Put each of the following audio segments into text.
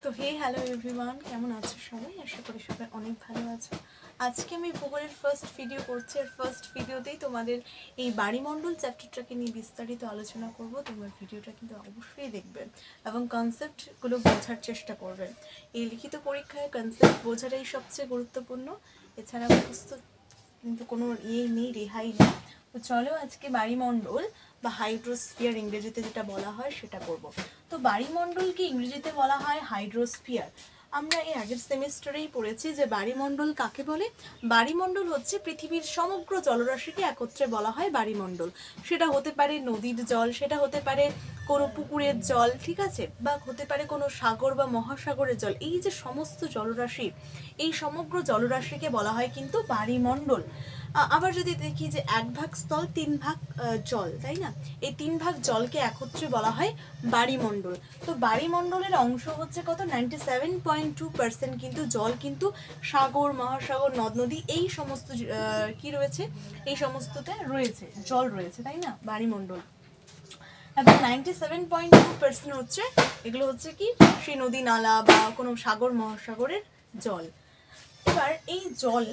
তো hello everyone, কেমন আছো সবাই? আশা করি সবাই অনেক ভালো আছো। আজকে আমি ভূগোলের ফার্স্ট ভিডিও করছি, আর ফার্স্ট ভিডিওতেই তোমাদের এই বাড়িমণ্ডল চ্যাপ্টারটাকে নিয়ে বিস্তারিত আলোচনা করব। তোমার ভিডিওটা কিন্তু অবশ্যই দেখবে এবং কনসেপ্টগুলো বোঝার চেষ্টা করবে। এই লিখিত পরীক্ষায় কনসেপ্ট বোঝাটাই সবচেয়ে গুরুত্বপূর্ণ, এছাড়া মুখস্থ কিন্তু কোনো নেই, রেহাই নেই। তো চলো আজকে বাড়িমণ্ডল বা হাইড্রোস্ফিয়ার ইংরেজিতে যেটা বলা হয় সেটা করব। তো বাড়িমণ্ডলকে ইংরেজিতে বলা হয় হাইড্রোস্ফিয়ার। আমরা এর আগের সেমিস্টারেই পড়েছি যে বাড়িমণ্ডল কাকে বলে। বাড়িমণ্ডল হচ্ছে পৃথিবীর সমগ্র জলরাশিকে একত্রে বলা হয় বাড়িমণ্ডল। সেটা হতে পারে নদীর জল, সেটা হতে পারে কোনো পুকুরের জল, ঠিক আছে, বা হতে পারে কোনো সাগর বা মহাসাগরের জল। এই যে সমস্ত জলরাশি, এই সমগ্র জলরাশিকে বলা হয় কিন্তু বাড়িমণ্ডল। আবার যদি দেখি যে 1 ভাগ স্থল 3 ভাগ জল, তাই না, এই 3 ভাগ জলকে একত্রে বলা হয় বাড়িমণ্ডল। তো বাড়িমণ্ডলের অংশ হচ্ছে কত, 97.2% কিন্তু জল, কিন্তু সাগর মহাসাগর নদ নদী এই সমস্ত কি রয়েছে, এই সমস্ততে রয়েছে, জল রয়েছে, তাই না, বাড়িমণ্ডল। এবং 97.2% হচ্ছে এগুলো হচ্ছে কি সেই নদী নালা বা কোনো সাগর মহাসাগরের জল। এবার এই জল,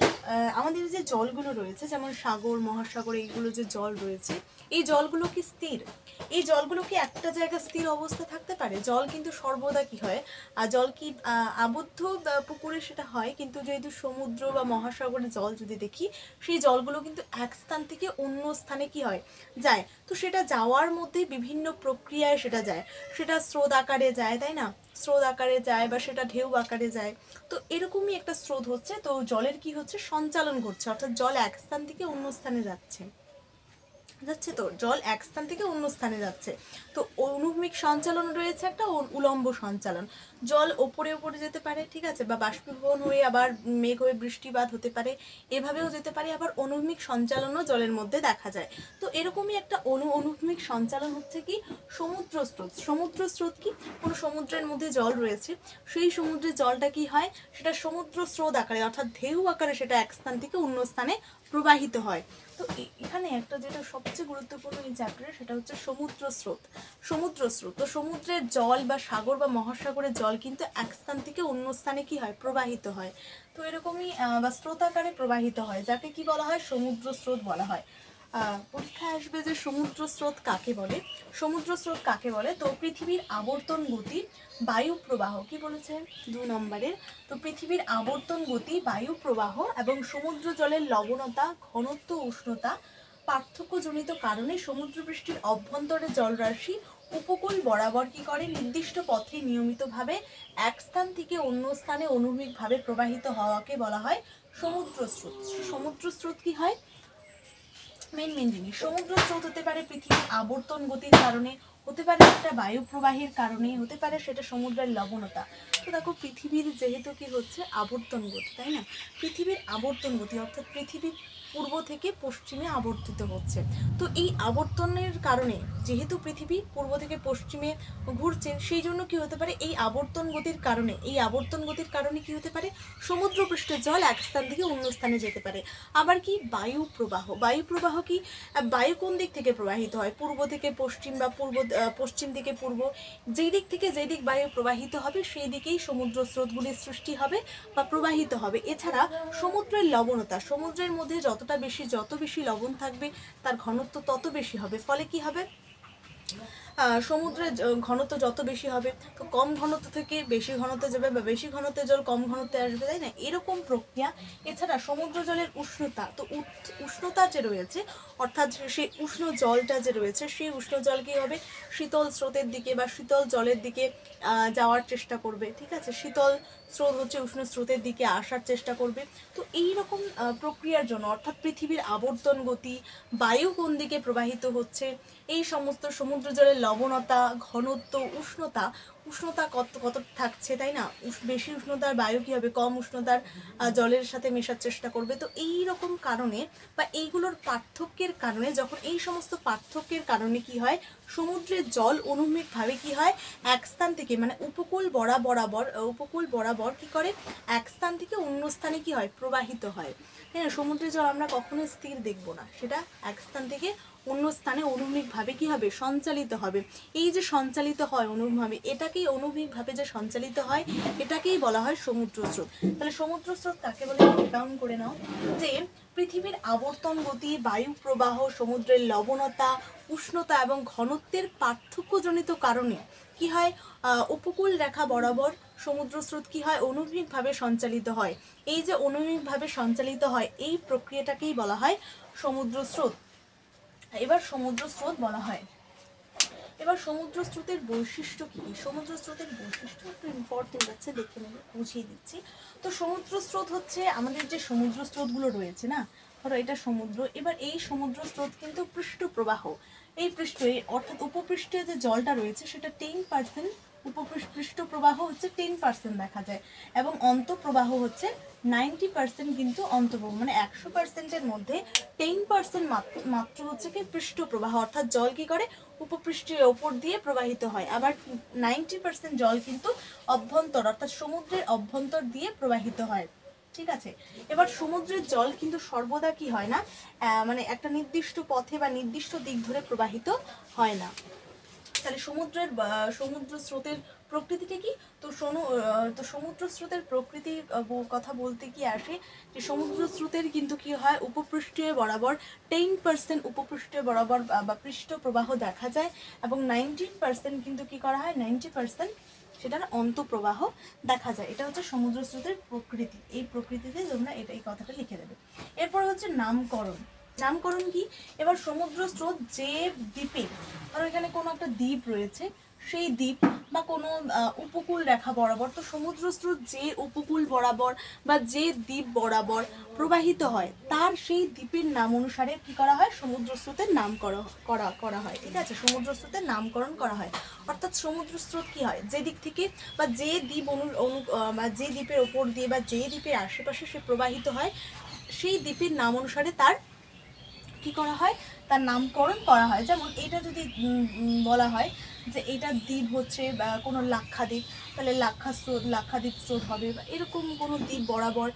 আমাদের যে জলগুলো রয়েছে যেমন সাগর মহাসাগর, এইগুলো যে জল রয়েছে, এই জলগুলো কি স্থির? এই জলগুলো কি একটা জায়গায় স্থির অবস্থা থাকতে পারে? জল কিন্তু সর্বদা কি হয়, আর জল কি আবদ্ধ পুকুরে সেটা হয়, কিন্তু যেহেতু সমুদ্র বা মহাসাগরের জল যদি দেখি, সেই জলগুলো কিন্তু এক স্থান থেকে অন্য স্থানে কি হয়, যায়। তো সেটা যাওয়ার মধ্যে বিভিন্ন প্রক্রিয়ায় সেটা যায়, সেটা স্রোত আকারে যায়, তাই না, স্রোত আকারে যায় বা সেটা ঢেউ আকারে যায়। তো এরকমই একটা স্রোত হচ্ছে, তো জলের কি হচ্ছে, সঞ্চালন ঘটছে, অর্থাৎ জল এক স্থান থেকে অন্য স্থানে যাচ্ছে। তো জল এক স্থান থেকে অন্য স্থানে যাচ্ছে। তো অনুভূমিক সঞ্চালন রয়েছে একটা, উলম্ব সঞ্চালন। জল ওপরে ওপরে যেতে পারে, ঠিক আছে, বা বাষ্পীভবন হয়ে আবার মেঘ হয়ে বৃষ্টিপাত হতে পারে, এভাবেও যেতে পারে। আবার অনুভূমিক সঞ্চালনও জলের মধ্যে দেখা যায়। তো এরকমই একটা অনুভূমিক সঞ্চালন হচ্ছে কি সমুদ্র স্রোত। সমুদ্র স্রোত কি, কোনো সমুদ্রের মধ্যে জল রয়েছে, সেই সমুদ্রের জলটা কি হয়, সেটা সমুদ্র স্রোত আকারে অর্থাৎ ঢেউ আকারে সেটা এক স্থান থেকে অন্য স্থানে প্রবাহিত হয়। তো এখানে একটা যেটা সবচেয়ে গুরুত্বপূর্ণ এই চ্যাপ্টারে, সেটা হচ্ছে সমুদ্র স্রোত। সমুদ্র স্রোত, তো সমুদ্রের জল বা সাগর বা মহাসাগরের জল কিন্তু এক স্থান থেকে অন্য স্থানে কি হয়, প্রবাহিত হয়। তো এরকমই বা স্রোত আকারে প্রবাহিত হয়, যাকে কি বলা হয়, সমুদ্র স্রোত বলা হয়। পরীক্ষায় আসবে যে সমুদ্র স্রোত কাকে বলে। সমুদ্র স্রোত কাকে বলে, তো পৃথিবীর আবর্তন গতি, বায়ু প্রবাহ, কি বলেছে 2 নম্বরের, তো পৃথিবীর আবর্তন গতি, বায়ু প্রবাহ এবং সমুদ্র জলের লবণতা, ঘনত্ব, উষ্ণতা পার্থক্যজনিত কারণে সমুদ্রপৃষ্ঠের অভ্যন্তরে জলরাশি উপকূল বরাবর কি করে, নির্দিষ্ট পথে নিয়মিতভাবে এক স্থান থেকে অন্য স্থানে অনুভূমিকভাবে প্রবাহিত হওয়াকে বলা হয় সমুদ্র স্রোত। সমুদ্র স্রোত কি হয়, মেন জিনিস, সমুদ্র স্রোত হতে পারে পৃথিবীর আবর্তন গতির কারণে, হতে পারে একটা বায়ু প্রবাহের কারণে, হতে পারে সেটা সমুদ্রের লবণতা। তো দেখো পৃথিবীর যেহেতু কি হচ্ছে আবর্তন গতি, তাই না, পৃথিবীর আবর্তন গতি অর্থাৎ পৃথিবী পূর্ব থেকে পশ্চিমে আবর্তিত হচ্ছে। তো এই আবর্তনের কারণে, যেহেতু পৃথিবী পূর্ব থেকে পশ্চিমে ঘুরছে, সেই জন্য কি হতে পারে, এই আবর্তন গতির কারণে, এই আবর্তন গতির কারণে কি হতে পারে, সমুদ্র পৃষ্ঠের জল এক স্থান থেকে অন্য স্থানে যেতে পারে। আবার কি বায়ু প্রবাহ, বায়ু প্রবাহ কি, বায়ু কোন দিক থেকে প্রবাহিত হয়, পূর্ব থেকে পশ্চিম বা পশ্চিম থেকে পূর্ব, যেই দিক থেকে যেই দিক বায়ু প্রবাহিত হবে সেই দিকেই সমুদ্র স্রোতগুলির সৃষ্টি হবে বা প্রবাহিত হবে। এছাড়া সমুদ্রের লবণতা, সমুদ্রের মধ্যে যত বেশি লবণ থাকবে তার ঘনত্ব তত বেশি হবে, ফলে কি হবে, সমুদ্রের ঘনত্ব যত বেশি হবে, তো কম ঘনত্ব থেকে বেশি ঘনত্বে যাবে বা বেশি ঘনত্বের জল কম ঘনত্বে আসবে, তাই না, এরকম প্রক্রিয়া। এছাড়া সমুদ্র জলের উষ্ণতা, তো উষ্ণতা যে রয়েছে, অর্থাৎ সেই উষ্ণ জলটা যে রয়েছে, সেই উষ্ণ জল কী হবে, শীতল স্রোতের দিকে বা শীতল জলের দিকে যাওয়ার চেষ্টা করবে, ঠিক আছে, শীতল স্রোত হচ্ছে উষ্ণ স্রোতের দিকে আসার চেষ্টা করবে। তো এই রকম প্রক্রিয়ার জন্য, অর্থাৎ পৃথিবীর আবর্তন গতি, বায়ু কোন দিকে প্রবাহিত হচ্ছে, এই সমস্ত সমুদ্র জলের লবণতা, ঘনত্ব, উষ্ণতা, উষ্ণতা কত থাকছে, তাই না, বেশি উষ্ণতার বায়ু কী হবে, কম উষ্ণতার জলের সাথে মেশার চেষ্টা করবে। তো এই রকম কারণে বা এইগুলোর পার্থক্যের কারণে, যখন এই সমস্ত পার্থক্যের কারণে কি হয়, সমুদ্রের জল অনুভূমিকভাবে কি হয়, এক স্থান থেকে মানে উপকূল বরাবর কি করে, এক স্থান থেকে অন্য স্থানে কি হয়, প্রবাহিত হয়। হ্যাঁ, সমুদ্রের জল আমরা কখনো স্থির দেখবো না, সেটা এক স্থান থেকে অন্য স্থানে অনুভূমিকভাবে কি হবে, সঞ্চালিত হবে। এই যে সঞ্চালিত হয় অনুভূমিকভাবে, এটাকেই অনুভূমিকভাবে যে সঞ্চালিত হয় এটাকেই বলা হয় সমুদ্র স্রোত। তাহলে সমুদ্র স্রোত কাকে বলে নোট ডাউন করে নাও, যে পৃথিবীর আবর্তন গতি, বায়ু প্রবাহ, সমুদ্রের লবণতা, উষ্ণতা এবং ঘনত্বের পার্থক্যজনিত কারণে কি হয়, উপকূল রেখা বরাবর সমুদ্র স্রোত কি হয়, অনুভূমিকভাবে সঞ্চালিত হয়। এই যে অনুভূমিকভাবে সঞ্চালিত হয় এই প্রক্রিয়াটাকেই বলা হয় সমুদ্র স্রোত। এবার সমুদ্র স্রোত বলা হয়। এবার সমুদ্র স্রোতের বৈশিষ্ট্য কি? সমুদ্র স্রোতের বৈশিষ্ট্য একটু ইম্পর্টেন্ট আছে, দেখে নেবে, বুঝিয়ে দিচ্ছি। তো সমুদ্র স্রোত হচ্ছে আমাদের যে সমুদ্র স্রোতগুলো রয়েছে না, ধরো এটা সমুদ্র, এবার এই সমুদ্র স্রোত কিন্তু পৃষ্ঠ প্রবাহ, এই পৃষ্ঠে অর্থাৎ উপপৃষ্ঠে যে জলটা রয়েছে সেটা 10%, উপপৃষ্ঠ প্রবাহ হচ্ছে 10% দেখা যায়, এবং অন্তঃপ্রবাহ হচ্ছে 90% কিন্তু অন্তঃপ্রবাহ, মানে 100%-এর মধ্যে 10% মাত্র হচ্ছে কি পৃষ্ঠ প্রবাহ, অর্থাৎ জল কি করে উপপৃষ্ঠের ওপর দিয়ে প্রবাহিত হয়, আবার 90% জল কিন্তু অভ্যন্তর অর্থাৎ সমুদ্রের অভ্যন্তর দিয়ে প্রবাহিত হয়। ঠিক আছে, এবার সমুদ্রের জল কিন্তু সর্বদা কি হয় না, মানে একটা নির্দিষ্ট পথে বা নির্দিষ্ট দিক ধরে প্রবাহিত হয় না। তাহলে সমুদ্র স্রোতের প্রকৃতিটা কি? তো সমুদ্র স্রোতের প্রকৃতির কথা বলতে কি আসে, যে সমুদ্র স্রোতের কিন্তু কি হয়, উপপৃষ্ঠীয় বরাবর 10% উপপৃষ্ঠীয় বরাবর বা পৃষ্ঠ প্রবাহ দেখা যায়, এবং 90% কিন্তু কি করা হয়, 90% সেটার অন্তঃপ্রবাহ দেখা যায়। এটা হচ্ছে সমুদ্র স্রোতের প্রকৃতি। এই প্রকৃতিতে তোমরা এই কথাটা লিখে দেবে। এরপর হচ্ছে নামকরণ। নামকরণ কি? এবার সমুদ্র স্রোত যে দ্বীপে, ধরো এখানে কোনো একটা দ্বীপ রয়েছে, সেই দ্বীপ বা কোনো উপকূল রেখা বরাবর, তো সমুদ্র স্রোত যে উপকূল বরাবর বা যে দ্বীপ বরাবর প্রবাহিত হয় তার সেই দ্বীপের নাম অনুসারে কি করা হয়, সমুদ্র স্রোতের নামকরণ করা হয়। ঠিক আছে, সমুদ্র স্রোতের নামকরণ করা হয়। অর্থাৎ সমুদ্র স্রোত কি হয়, যে দিক থেকে বা যে দ্বীপ বা যে দ্বীপের ওপর দিয়ে বা যে দ্বীপের আশেপাশে সে প্রবাহিত হয়, সেই দ্বীপের নাম অনুসারে তার কি করা হয়, তার নামকরণ করা হয়। যেমন এটা যদি বলা হয় যে এটা দ্বীপ হচ্ছে বা কোনো লাক্ষাদ্বীপ, তাহলে লাক্ষাদ্বীপ স্রোত হবে, বা এরকম কোনো দ্বীপ বরাবর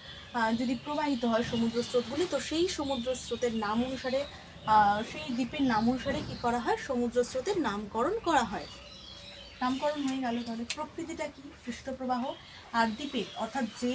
যদি প্রবাহিত হয় সমুদ্র স্রোতগুলি, তো সেই সমুদ্র স্রোতের নাম অনুসারে সেই দ্বীপের নাম অনুসারে কি করা হয়, সমুদ্র স্রোতের নামকরণ করা হয়। নামকরণ হয়ে গেল। তাহলে প্রকৃতিটা কি, পৃষ্ঠপ্রবাহ, আর দ্বীপের অর্থাৎ যে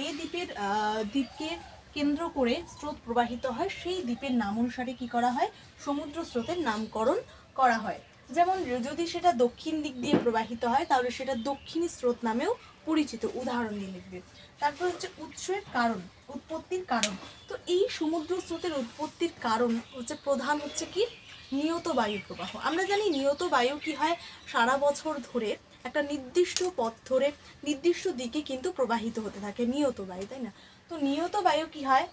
দ্বীপকে কেন্দ্র করে স্রোত প্রবাহিত হয় সেই দ্বীপের নাম অনুসারে কি করা হয়, সমুদ্র স্রোতের নামকরণ করা হয়। যেমন যদি সেটা দক্ষিণ দিক দিয়ে প্রবাহিত হয় তাহলে সেটা দক্ষিণী স্রোত নামেও পরিচিত, উদাহরণ দিয়ে লিখবে। তারপর হচ্ছে উৎসের কারণ, উৎপত্তির কারণ। তো এই সমুদ্র স্রোতের উৎপত্তির কারণ হচ্ছে প্রধান হচ্ছে কি, নিয়ত বায়ু প্রবাহ। আমরা জানি নিয়ত বায়ু কি হয়, সারা বছর ধরে একটা নির্দিষ্ট পথ ধরে নির্দিষ্ট দিকে কিন্তু প্রবাহিত হতে থাকে নিয়ত বায়ু, তাই না? তো নিয়ত বায়ু কি হয়,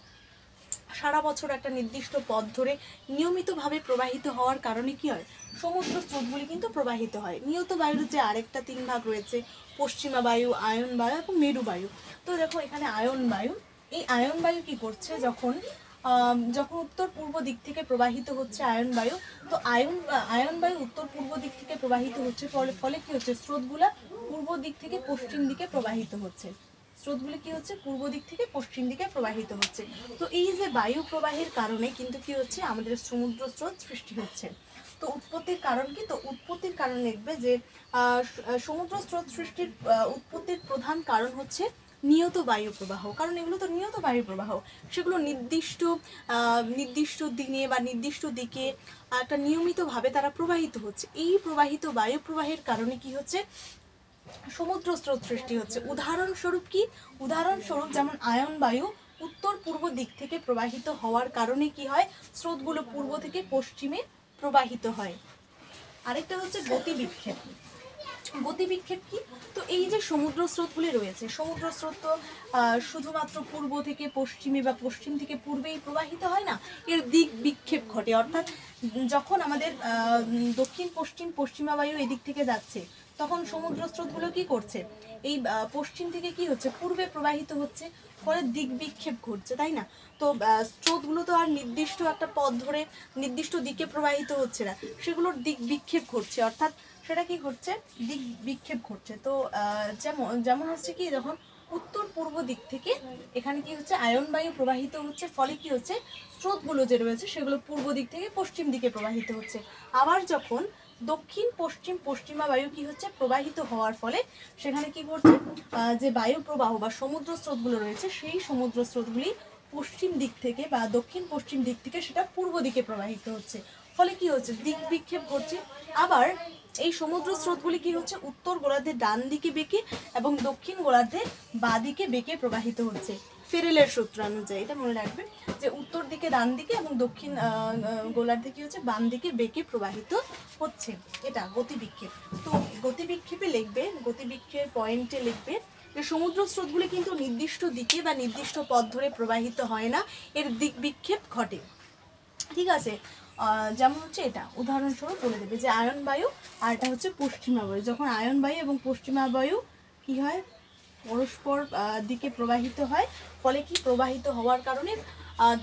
সারা বছর একটা নির্দিষ্ট পথ ধরে নিয়মিতভাবে প্রবাহিত হওয়ার কারণে কি হয়, সমুদ্র স্রোতগুলি কিন্তু প্রবাহিত হয়। নিয়ত বায়ুর যে আরেকটা 3 ভাগ রয়েছে, পশ্চিমা বায়ু, আয়ন বায়ু এবং মেরু বায়ু। তো দেখো এখানে আয়ন বায়ু, এই আয়ন বায়ু কি করছে, যখন উত্তর পূর্ব দিক থেকে প্রবাহিত হচ্ছে আয়ন বায়ু, তো আয়ন বায়ু উত্তর পূর্ব দিক থেকে প্রবাহিত হচ্ছে, ফলে কি হচ্ছে, স্রোতগুলা পূর্ব দিক থেকে পশ্চিম দিকে প্রবাহিত হচ্ছে, স্রোতগুলি কি হচ্ছে, পূর্ব দিক থেকে পশ্চিম দিকে প্রবাহিত হচ্ছে। তো এই যে বায়ু প্রবাহের কারণে কিন্তু কি হচ্ছে, আমাদের সমুদ্র স্রোত সৃষ্টি হচ্ছে। তো উৎপত্তির কারণ কি, তো উৎপত্তির কারণ লিখবে যে সমুদ্র স্রোত সৃষ্টির উৎপত্তির প্রধান কারণ হচ্ছে নিয়ত বায়ু প্রবাহ। কারণ এগুলো তো নিয়ত বায়ু প্রবাহ, সেগুলো নির্দিষ্ট দিনে বা নির্দিষ্ট দিকে একটা নিয়মিতভাবে তারা প্রবাহিত হচ্ছে। এই প্রবাহিত বায়ু প্রবাহের কারণে কি হচ্ছে, সমুদ্র স্রোত সৃষ্টি হচ্ছে। উদাহরণস্বরূপ কি, উদাহরণস্বরূপ যেমন আয়ন বায়ু উত্তর পূর্ব দিক থেকে প্রবাহিত হওয়ার কারণে কি হয়, স্রোতগুলো পূর্ব থেকে পশ্চিমে প্রবাহিত হয়। আরেকটা হচ্ছে গতি বিক্ষেপ। গতি বিক্ষেপ কি, তো এই যে সমুদ্র স্রোতগুলি রয়েছে, সমুদ্র স্রোত তো শুধুমাত্র পূর্ব থেকে পশ্চিমে বা পশ্চিম থেকে পূর্বেই প্রবাহিত হয় না, এর দিক বিক্ষেপ ঘটে। অর্থাৎ যখন আমাদের দক্ষিণ পশ্চিমা বায়ু এদিক থেকে যাচ্ছে, তখন সমুদ্র স্রোতগুলো কি করছে, এই পশ্চিম থেকে কি হচ্ছে, পূর্বে প্রবাহিত হচ্ছে, ফলে দিক বিক্ষেপ ঘটছে, তাই না? তো স্রোতগুলো তো আর নির্দিষ্ট একটা পথ ধরে নির্দিষ্ট দিকে প্রবাহিত হচ্ছে না, সেগুলোর দিক বিক্ষেপ ঘটছে, অর্থাৎ সেটা কি ঘটছে, দিক বিক্ষেপ ঘটছে। তো যেমন হচ্ছে কি, যখন উত্তর পূর্ব দিক থেকে এখানে কি হচ্ছে আয়ন বায়ু প্রবাহিত হচ্ছে, ফলে কি হচ্ছে স্রোতগুলো যে রয়েছে সেগুলো পূর্ব দিক থেকে পশ্চিম দিকে প্রবাহিত হচ্ছে। আবার যখন দক্ষিণ পশ্চিম পশ্চিমা বায়ু কি হচ্ছে প্রবাহিত হওয়ার ফলে সেখানে কি করছে যে বায়ু প্রবাহ বা সমুদ্র স্রোতগুলো রয়েছে সেই সমুদ্র স্রোতগুলি পশ্চিম দিক থেকে বা দক্ষিণ পশ্চিম দিক থেকে সেটা পূর্ব দিকে প্রবাহিত হচ্ছে, ফলে কি হচ্ছে দিক বিক্ষেপ ঘটছে। আবার এই সমুদ্র স্রোতগুলি কি হচ্ছে উত্তর গোলার্ধে ডান দিকে বেঁকে এবং দক্ষিণ গোলার্ধে বাঁ দিকে বেঁকে প্রবাহিত হচ্ছে। ফেরেলের সূত্র অনুযায়ী এটা মনে রাখবে যে উত্তর দিকে ডান দিকে এবং দক্ষিণ গোলার্ধে কি হচ্ছে বাম দিকে বেঁকে প্রবাহিত হচ্ছে, এটা গতিবিক্ষেপ। তো গতিবিক্ষেপে লিখবে, গতিবিক্ষেপের পয়েন্টে লিখবে যে সমুদ্র স্রোতগুলি কিন্তু নির্দিষ্ট দিকে বা নির্দিষ্ট পথ ধরে প্রবাহিত হয় না, এর দিক বিক্ষেপ ঘটে। ঠিক আছে, যেমন হচ্ছে এটা উদাহরণস্বরূপ বলে দেবে যে আয়ন বায়ু আর এটা হচ্ছে পশ্চিমা বায়ু। যখন আয়ন বায়ু এবং পশ্চিমা বায়ু কি হয় পরস্পর দিকে প্রবাহিত হয়, ফলে কি প্রবাহিত হওয়ার কারণে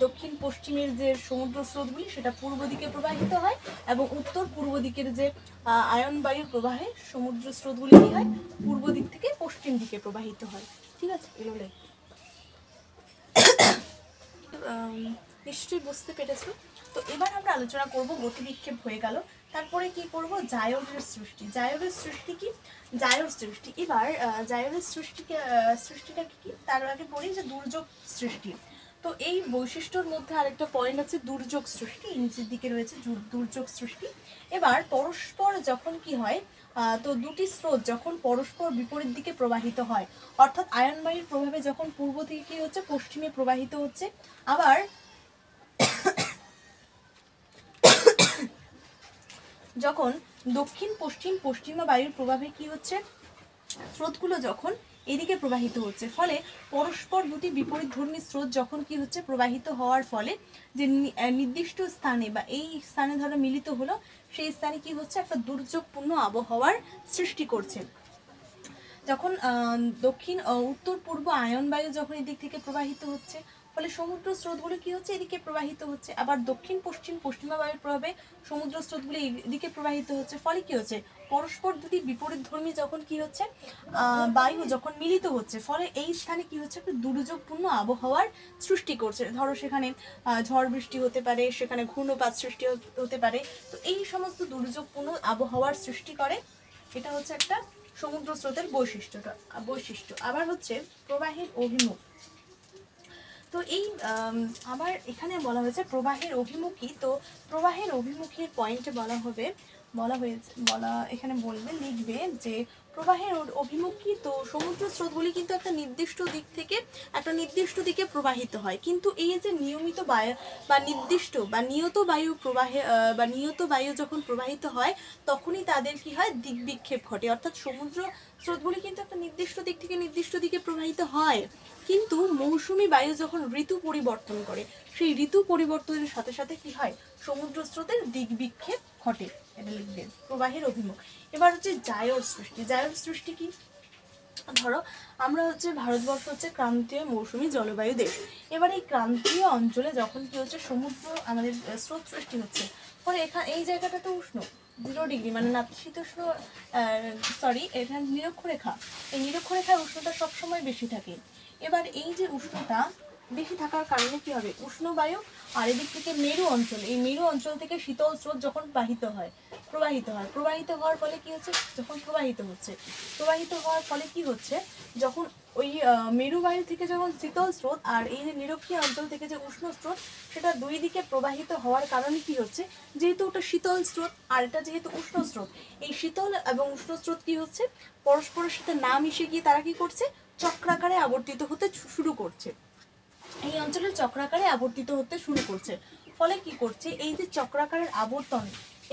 দক্ষিণ পশ্চিমের যে সমুদ্র স্রোতগুলি সেটা পূর্ব দিকে প্রবাহিত হয় এবং উত্তর পূর্ব দিকের যে আয়ন বায়ুর প্রবাহে সমুদ্র স্রোতগুলি কি হয় পূর্ব দিক থেকে পশ্চিম দিকে প্রবাহিত হয়। ঠিক আছে, এগুলো নিশ্চয়ই বুঝতে পেরেছো। তো এবার আমরা আলোচনা করব গতিবিক্ষেপ হয়ে গেল, তারপরে কি করব জায়োরের সৃষ্টি। জায়োরের সৃষ্টি কি? জায়োর সৃষ্টি। এবার জায়োরের সৃষ্টিটা কি তার আগে পড়ি যে দুর্যোগ সৃষ্টি। তো এই বৈশিষ্ট্যর মধ্যে আরেকটা পয়েন্ট আছে দুর্যোগ সৃষ্টি, নিচের দিকে রয়েছে দুর্যোগ সৃষ্টি। এবার পরস্পর যখন কি হয় তো দুটি স্রোত যখন পরস্পর বিপরীত দিকে প্রবাহিত হয়, অর্থাৎ আয়ন বায়ুর প্রভাবে যখন পূর্ব থেকে কি হচ্ছে পশ্চিমে প্রবাহিত হচ্ছে, আবার যখন দক্ষিণ পশ্চিম পশ্চিমা বায়ুর প্রভাবে কি হচ্ছে স্রোতগুলো যখন এদিকে প্রবাহিত হচ্ছে, ফলে পরস্পর দুটি বিপরীতধর্মী স্রোত যখন কি হচ্ছে প্রবাহিত হওয়ার ফলে যে নির্দিষ্ট স্থানে বা এই স্থানে ধরো মিলিত হলো, সেই স্থানে কি হচ্ছে একটা দুর্যোগপূর্ণ আবহাওয়ার সৃষ্টি করছে। যখন দক্ষিণ উত্তর পূর্ব আয়ন বায়ু যখন এদিক থেকে প্রবাহিত হচ্ছে, ফলে সমুদ্র স্রোতগুলো কি হচ্ছে এদিকে প্রবাহিত হচ্ছে, আবার দক্ষিণ পশ্চিম পশ্চিমা বায়ুর প্রভাবে সমুদ্র স্রোতগুলো এদিকে প্রবাহিত হচ্ছে, ফলে কি হচ্ছে পরস্পর দুটি বিপরীতধর্মী যখন কি হচ্ছে বায়ু যখন মিলিত হচ্ছে, ফলে এই স্থানে কি হচ্ছে একটা দুর্যোগপূর্ণ আবহাওয়ার সৃষ্টি করছে। ধরো সেখানে ঝড় বৃষ্টি হতে পারে, সেখানে ঘূর্ণপাত সৃষ্টি হতে পারে। তো এই সমস্ত দুর্যোগপূর্ণ আবহাওয়ার সৃষ্টি করে, এটা হচ্ছে একটা সমুদ্র স্রোতের বৈশিষ্ট্য। আবার হচ্ছে প্রবাহের অভিমুখ। তো এই আবার এখানে বলা হয়েছে প্রবাহের অভিমুখী। তো প্রবাহের অভিমুখীর পয়েন্টে এখানে বলবে লিখবে যে প্রবাহের অভিমুখী। তো সমুদ্র স্রোতগুলি কিন্তু একটা নির্দিষ্ট দিক থেকে একটা নির্দিষ্ট দিকে প্রবাহিত হয়, কিন্তু এই যে নিয়মিত বায়ু বা নির্দিষ্ট বা নিয়ত বায়ু প্রবাহে বা নিয়ত বায়ু যখন প্রবাহিত হয় তখনই তাদের কি হয় দিক বিক্ষেপ ঘটে। অর্থাৎ সমুদ্র স্রোতগুলি কিন্তু একটা নির্দিষ্ট দিক থেকে নির্দিষ্ট দিকে প্রবাহিত হয়, কিন্তু মৌসুমী বায়ু যখন ঋতু পরিবর্তন করে সেই ঋতু পরিবর্তনের সাথে সাথে কি হয় সমুদ্র স্রোতের দিক বিক্ষেপ ঘটে। এটা লিখবেন প্রবাহের অভিমুখ। এবার হচ্ছে জায়োর সৃষ্টি। জায়োর সৃষ্টি কি? ধরো আমরা হচ্ছে ভারতবর্ষ হচ্ছে ক্রান্তীয় মৌসুমী জলবায়ু দেশ। এবার এই ক্রান্তীয় অঞ্চলে যখন কি হচ্ছে সমুদ্র আমাদের স্রোত সৃষ্টি হচ্ছে, পরে এখানে এই জায়গাটা তো উষ্ণ 0 ডিগ্রি মানে নাতিশীতোষ্ণ এখানে নিরক্ষরেখা, এই নিরক্ষরেখার উষ্ণতা সবসময় বেশি থাকে। এবার এই যে উষ্ণতা বেশি থাকার কারণে কি হবে উষ্ণ বায়ু আর এদিক থেকে মেরু অঞ্চল, এই মেরু অঞ্চল থেকে শীতল স্রোত যখন প্রবাহিত হওয়ার ফলে কি হচ্ছে যখন প্রবাহিত হওয়ার ফলে কি হচ্ছে যখন ওই মেরু বায়ু থেকে যখন শীতল স্রোত আর এই যে নিরক্ষীয় অঞ্চল থেকে যে উষ্ণ স্রোত সেটা দুই দিকে প্রবাহিত হওয়ার কারণে কি হচ্ছে যেহেতু ওটা শীতল স্রোত আর এটা যেহেতু উষ্ণ স্রোত, এই শীতল এবং উষ্ণ স্রোত কি হচ্ছে পরস্পরের সাথে না মিশে গিয়ে তারা কি করছে চক্রাকারে আবর্তিত হতে শুরু করছে। এই অঞ্চলের চক্রাকারে আবর্তিত হতে শুরু করছে, ফলে কি করছে এই যে চক্রাকারের আবর্তন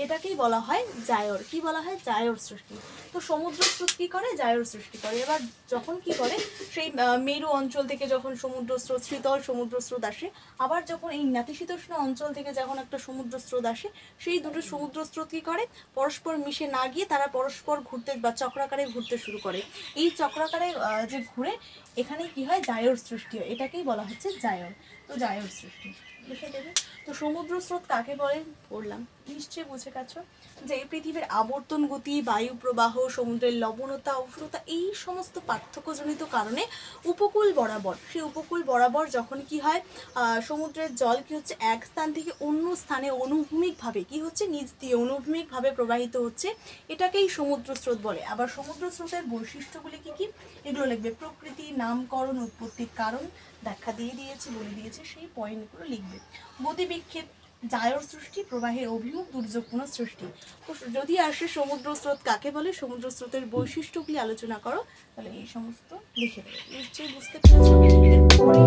এটাকেই বলা হয় জায়োর। কি বলা হয়? জায়োর সৃষ্টি। তো সমুদ্র স্রোত কি করে? জায়োর সৃষ্টি করে। এবার যখন কি করে সেই মেরু অঞ্চল থেকে যখন সমুদ্র স্রোত শীতল সমুদ্র স্রোত আসে, আবার যখন এই নাতিশীতোষ্ণ অঞ্চল থেকে যখন একটা সমুদ্র স্রোত আসে, সেই দুটো সমুদ্র স্রোত কি করে পরস্পর মিশে না গিয়ে তারা পরস্পর ঘুরতে বা চক্রাকারে ঘুরতে শুরু করে। এই চক্রাকারে যে ঘুরে এখানে কি হয় জায়োর সৃষ্টি হয়, এটাকেই বলা হচ্ছে জায়োর। তো জায়োর সৃষ্টি। লিখে দেবে। তো সমুদ্র স্রোত কাকে বলে পড়লাম, নিশ্চয়ই বুঝে গেছো যে এই পৃথিবীর আবর্তন গতি, বায়ু প্রবাহ, সমুদ্রের লবণতা, উষ্ণতা, এই সমস্ত পার্থক্যজনিত কারণে উপকূল বরাবর, সেই উপকূল বরাবর যখন কি হয় সমুদ্রের জল কি হচ্ছে এক স্থান থেকে অন্য স্থানে অনুভূমিকভাবে কি হচ্ছে নিচ দিয়ে অনুভূমিকভাবে প্রবাহিত হচ্ছে, এটাকেই সমুদ্র স্রোত বলে। আবার সমুদ্র স্রোতের বৈশিষ্ট্যগুলি কি কি এগুলো লিখবে, প্রকৃতি, নামকরণ, উৎপত্তির কারণ ব্যাখ্যা দিয়ে দিয়েছি, বলে দিয়েছি, সেই পয়েন্টগুলো লিখবে। গতিবিক্ষেপ, জায়র সৃষ্টি, প্রবাহের অভিমুখ, দুর্যোগপূর্ণ সৃষ্টি। যদি আসে সমুদ্র স্রোত কাকে বলে, সমুদ্র স্রোতের বৈশিষ্ট্যগুলি আলোচনা করো, তাহলে এই সমস্ত লিখে দেবে। নিশ্চয়ই বুঝতে পেরেছো। এরপরে